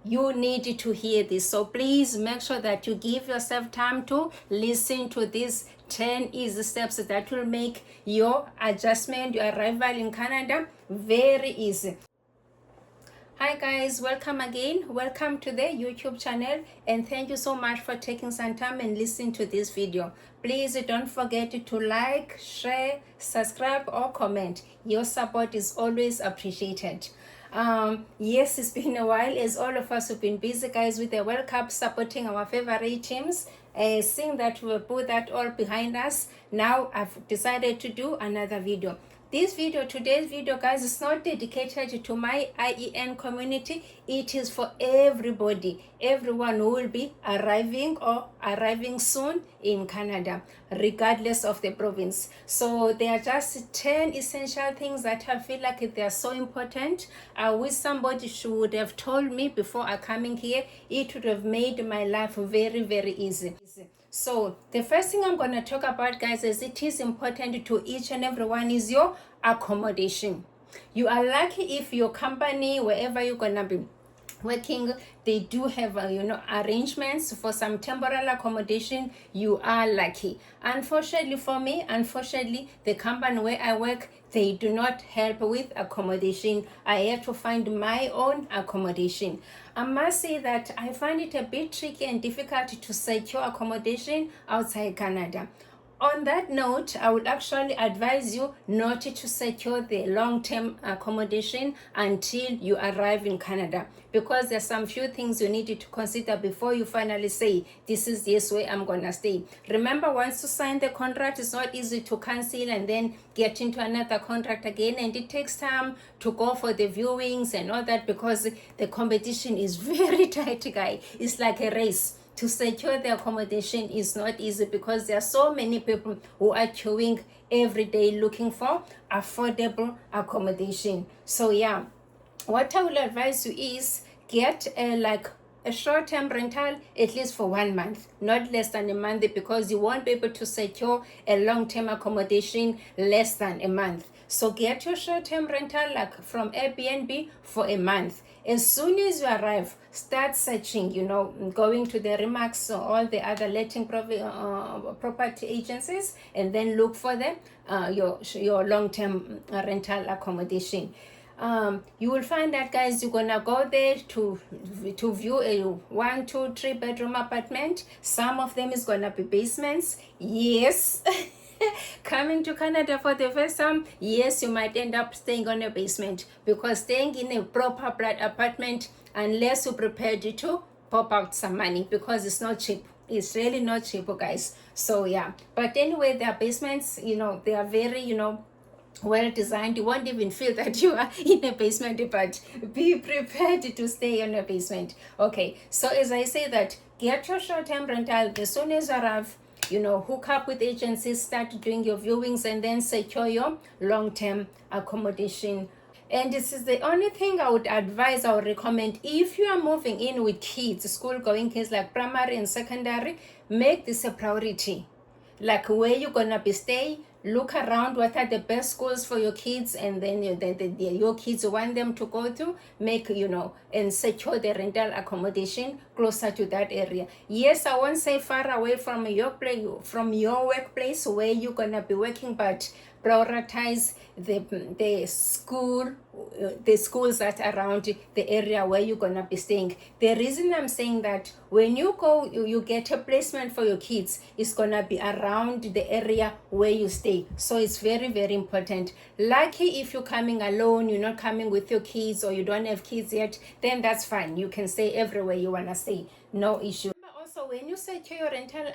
You need to hear this. So please make sure that you give yourself time to listen to these 10 easy steps that will make your adjustment, your arrival in Canada very easy. Hi guys, welcome again. Welcome to the YouTube channel, and thank you so much for taking some time and listening to this video. Please don't forget to like, share, subscribe or comment. Your support is always appreciated. Yes, it's been a while as all of us have been busy guys with the World Cup supporting our favorite teams. Seeing that we put that all behind us, now I've decided to do another video. Today's video guys, is not dedicated to my IEN community. It is for everybody, everyone who will be arriving or arriving soon in Canada, regardless of the province. So there are just 10 essential things that I feel like they are so important. I wish somebody should have told me before I coming here. It would have made my life very, very easy. So the first thing I'm going to talk about guys, is it is important to each and everyone, is your accommodation. You are lucky if your company, wherever you're going to be working, they do have arrangements for some temporary accommodation. You are lucky. Unfortunately for me, the company where I work, they do not help with accommodation. I have to find my own accommodation. I must say that I find it a bit tricky and difficult to secure accommodation outside Canada. On that note, I would actually advise you not to secure the long-term accommodation until you arrive in Canada, because there's some few things you need to consider before you finally say, this is this way I'm gonna stay. Remember, once you sign the contract, it's not easy to cancel and then get into another contract again, and it takes time to go for the viewings and all that, because the competition is very tight, guy. It's like a race. To secure the accommodation is not easy, because there are so many people who are queuing every day looking for affordable accommodation. So yeah, what I will advise you is get a short-term rental, at least for 1 month, not less than a month, because you won't be able to secure a long-term accommodation less than a month. So get your short-term rental like from Airbnb for a month. As soon as you arrive, start searching, going to the Remax or all the other letting property agencies, and then look for them, your long-term rental accommodation. You will find that guys, you're gonna go there to view a 1, 2, 3 bedroom apartment. Some of them is gonna be basements. Yes. Coming to Canada for the first time, yes, you might end up staying on a basement, because staying in a proper apartment, unless you're prepared to pop out some money, because it's not cheap. It's really not cheap, guys. So yeah, but anyway, their basements, they are very, well designed. You won't even feel that you are in a basement, but be prepared to stay in a basement. Okay, so as I say that, get your short-term rental as soon as you arrive. Hook up with agencies, start doing your viewings, and then secure your long-term accommodation. And this is the only thing I would advise or recommend. If you are moving in with kids, school-going kids like primary and secondary, make this a priority. Like where you're gonna be staying, look around what are the best schools for your kids, and then your kids want them to go to, make and secure the rental accommodation closer to that area. Yes, I won't say far away from your workplace where you're gonna be working, but prioritize the schools that are around the area where you're gonna be staying. The reason I'm saying that, when you go, you get a placement for your kids, it's gonna be around the area where you stay. So it's very, very important. Lucky if you're coming alone, you're not coming with your kids, or you don't have kids yet, then that's fine. You can stay everywhere you wanna stay, no issue. Also, when you secure your rental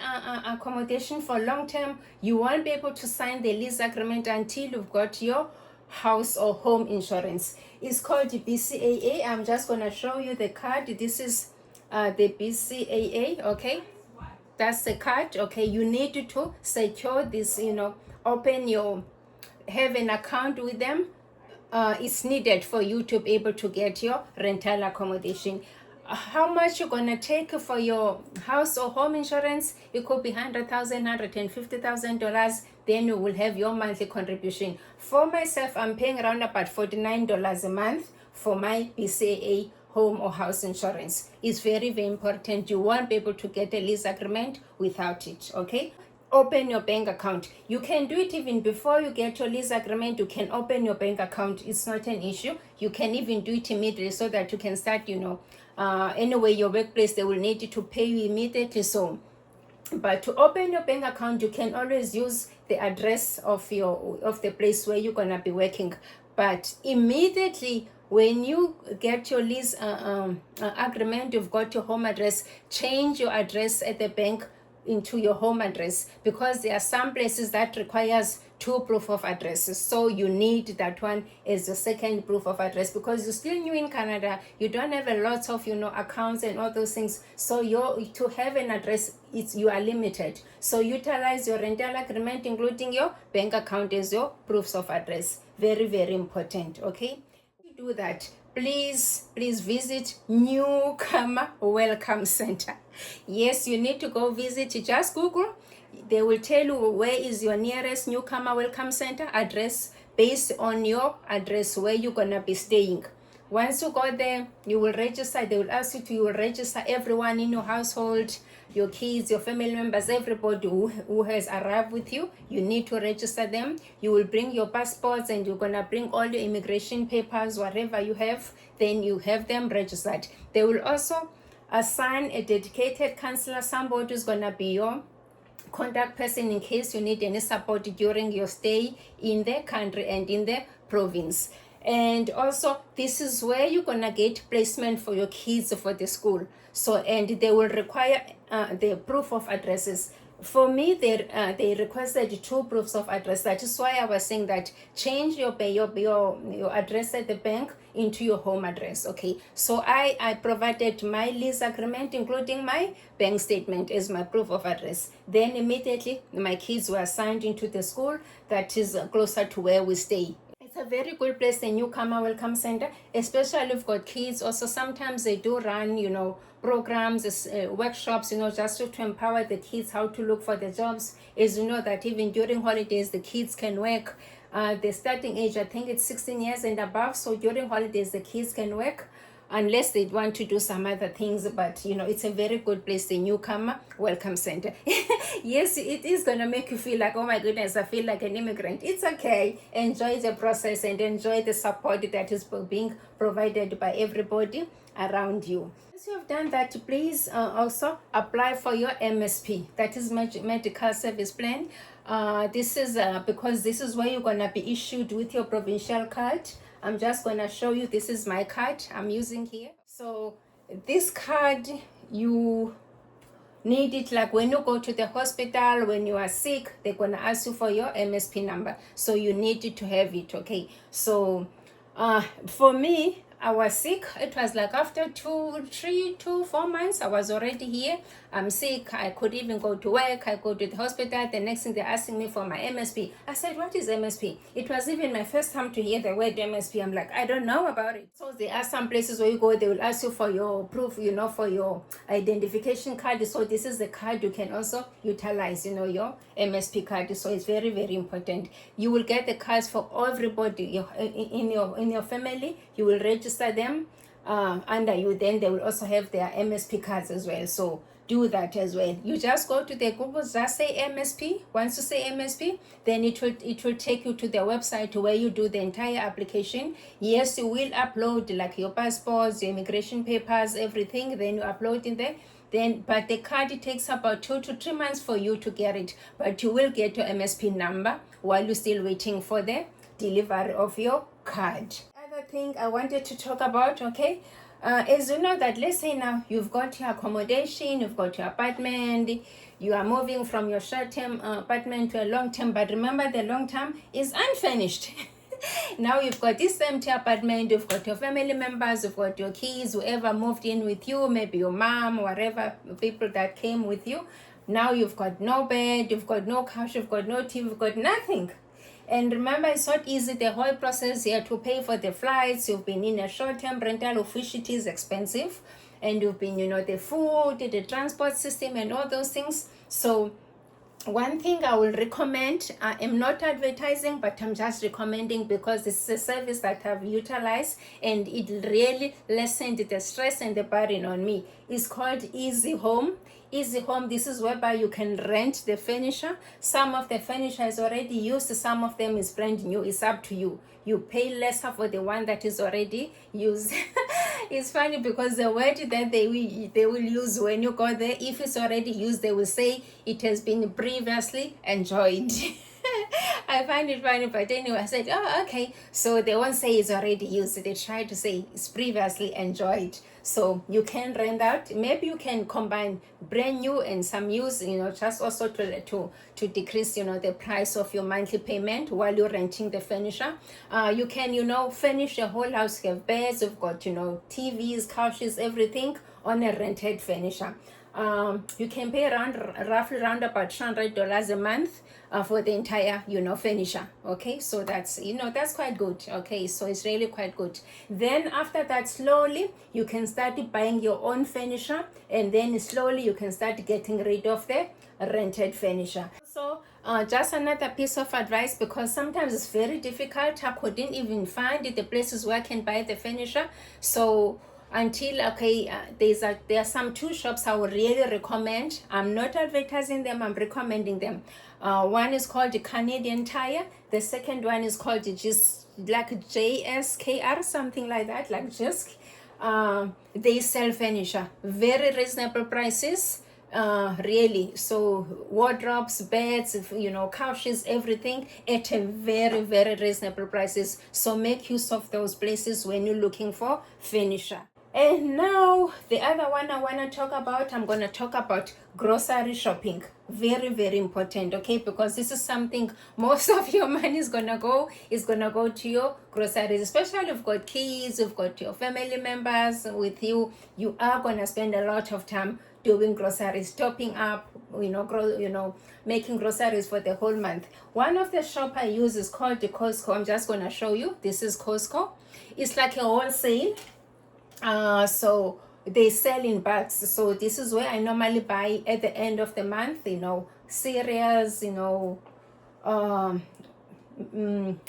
accommodation for long term, you won't be able to sign the lease agreement until you've got your house or home insurance. It's called the BCAA. I'm just going to show you the card. This is the BCAA. Okay, that's the card. Okay, you need to secure this, have an account with them. It's needed for you to be able to get your rental accommodation. How much you're gonna take for your house or home insurance? It could be $100,000, $150,000. Then you will have your monthly contribution. For myself, I'm paying around about $49 a month for my BCAA home or house insurance. It's very, very important. You won't be able to get a lease agreement without it, okay? Open your bank account. You can do it even before you get your lease agreement. You can open your bank account. It's not an issue. You can even do it immediately so that you can start, anyway, your workplace, they will need to pay you immediately. So, but to open your bank account, you can always use the address of the place where you're gonna be working. But immediately when you get your lease agreement, you've got your home address, change your address at the bank into your home address, because there are some places that requires two proof of addresses. So you need that one as the second proof of address, because you're still new in Canada. You don't have a lot of accounts and all those things. So to have an address, you are limited. So utilize your rental agreement, including your bank account, as your proofs of address. Very, very important. Okay, do that. Please visit Newcomer Welcome Center. Yes, you need to go visit. Just Google. They will tell you where is your nearest Newcomer Welcome Center address based on your address where you're gonna be staying. Once you go there, you will register. They will ask you will register everyone in your household, your kids, your family members, everybody who has arrived with you. You need to register them. You will bring your passports, and you're gonna bring all your immigration papers, whatever you have. Then you have them registered. They will also assign a dedicated counselor, somebody who's gonna be your contact person in case you need any support during your stay in the country and in the province. And also, this is where you're gonna get placement for your kids for the school. So, and they will require the proof of addresses. For me, they requested two proofs of address. That is why I was saying that change your address at the bank into your home address. Okay, so I provided my lease agreement, including my bank statement, as my proof of address. Then immediately my kids were assigned into the school that is closer to where we stay. It's a very good place, the Newcomer Welcome Center, especially if you've got kids. Also, sometimes they do run, programs, workshops, just to empower the kids how to look for the jobs. As you know that even during holidays, the kids can work. The starting age, I think it's 16 years and above. So during holidays, the kids can work unless they want to do some other things. But it's a very good place, the Newcomer Welcome Center. Yes, it is gonna make you feel like, oh my goodness, I feel like an immigrant. It's okay. Enjoy the process and enjoy the support that is being provided by everybody around you. Once you have done that, please also apply for your MSP, that is medical service plan. This is because this is where you're gonna be issued with your provincial card. I'm just gonna show you. This is my card I'm using here. So this card, you need it like when you go to the hospital, when you are sick, they're gonna ask you for your MSP number. So you need to have it. Okay, so for me, I was sick. It was like after 4 months, I was already here. I'm sick. I could even go to work. I go to the hospital. The next thing, they're asking me for my MSP. I said, what is MSP? It was even my first time to hear the word MSP. I'm like, I don't know about it. So there are some places where you go, they will ask you for your proof, for your identification card. So this is the card you can also utilize, your MSP card. So it's very, very important. You will get the cards for everybody in your family. You will register them under you. Then they will also have their MSP cards as well. So do that as well. You just go to the Google, just say MSP. Once you say MSP, then it will take you to the website where you do the entire application. Yes, you will upload like your passports, your immigration papers, everything. Then you upload in there. But the card, it takes about 2 to 3 months for you to get it. But you will get your MSP number while you're still waiting for the delivery of your card. Other thing I wanted to talk about, okay? As you know that, let's say now you've got your accommodation, you've got your apartment, you are moving from your short-term apartment to a long-term, but remember the long-term is unfinished. Now you've got this empty apartment, you've got your family members, you've got your kids, whoever moved in with you, maybe your mom, whatever, people that came with you. Now you've got no bed, you've got no couch, you've got no TV, you've got nothing. And remember, it's not easy, the whole process here to pay for the flights. You've been in a short-term rental, of which it is expensive. And you've been, the food, the transport system and all those things. So One thing I will recommend, I am not advertising, but I'm just recommending because this is a service that I've utilized and it really lessened the stress and the burden on me. It's called Easy Home. Easy Home, this is whereby you can rent the furniture. Some of the furniture is already used, some of them is brand new. It's up to you. You pay lesser for the one that is already used. It's funny because the word that they will use when you go there, if it's already used, they will say it has been previously enjoyed. I find it funny, but anyway, I said, oh, okay. So they won't say it's already used. They try to say it's previously enjoyed. So you can rent out. Maybe you can combine brand new and some used, just also to decrease, the price of your monthly payment while you're renting the furniture. You can, furnish your whole house. You have beds, you've got, TVs, couches, everything on a rented furniture. You can pay roughly around about $200 a month for the entire furniture. Okay, so that's quite good. Okay, so it's really quite good. Then after that, slowly you can start buying your own furniture, and then slowly you can start getting rid of the rented furniture. So just another piece of advice, because sometimes it's very difficult. I couldn't even find the places where I can buy the furniture. So until there are some two shops I would really recommend. I'm not advertising them, I'm recommending them. One is called the Canadian Tire. The second one is called just like JSKR, something like that, like JISK. They sell furniture, very reasonable prices. Really, so wardrobes, beds, couches, everything at a very, very reasonable prices. So make use of those places when you're looking for furniture. And now the other one I want to talk about, I'm going to talk about grocery shopping. Very, very important, okay? Because this is something most of your money is going to go to your groceries. Especially if you've got kids, you've got your family members with you, you are going to spend a lot of time doing groceries, topping up, making groceries for the whole month. One of the shop I use is called the Costco. I'm just going to show you. This is Costco. It's like a wholesale. So they sell in bags. So this is where I normally buy at the end of the month, cereals,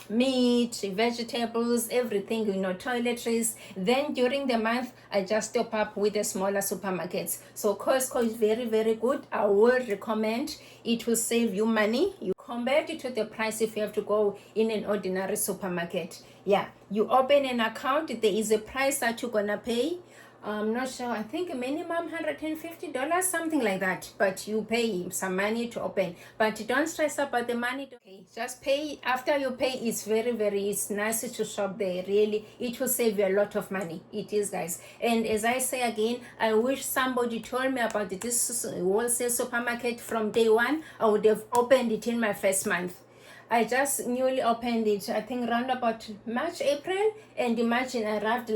meat, vegetables, everything, toiletries. Then during the month, I just top up with the smaller supermarkets. So Costco is very, very good. I would recommend. It will save you money. You compare it to the price if you have to go in an ordinary supermarket. Yeah, you open an account, there is a price that you're gonna pay. I'm not sure, I think a minimum $150, something like that, but you pay some money to open. But don't stress about the money. Okay, just pay. After you pay, it's it's nice to shop there. Really, it will save you a lot of money. It is, guys. And as I say again, I wish somebody told me about this wholesale supermarket from day one. I would have opened it in my first month. I just newly opened it, I think around about March, April, and imagine I arrived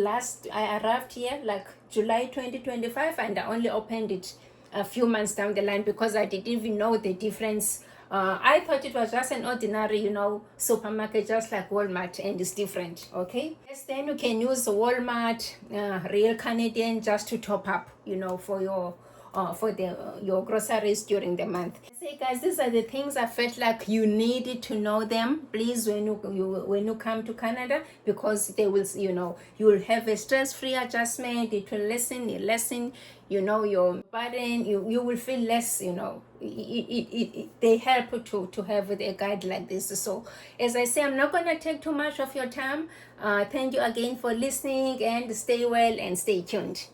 here like July 2025, and I only opened it a few months down the line because I didn't even know the difference. I thought it was just an ordinary, supermarket, just like Walmart, and it's different, okay? Yes, then you can use Walmart, Real Canadian, just to top up, for your your groceries during the month. Say, guys, these are the things I felt like you needed to know them, please, when you come to Canada, because they will, you will have a stress-free adjustment. It will lessen your burden. You will feel less. They help to have a guide like this. So as I say, I'm not going to take too much of your time. Thank you again for listening, and stay well and stay tuned.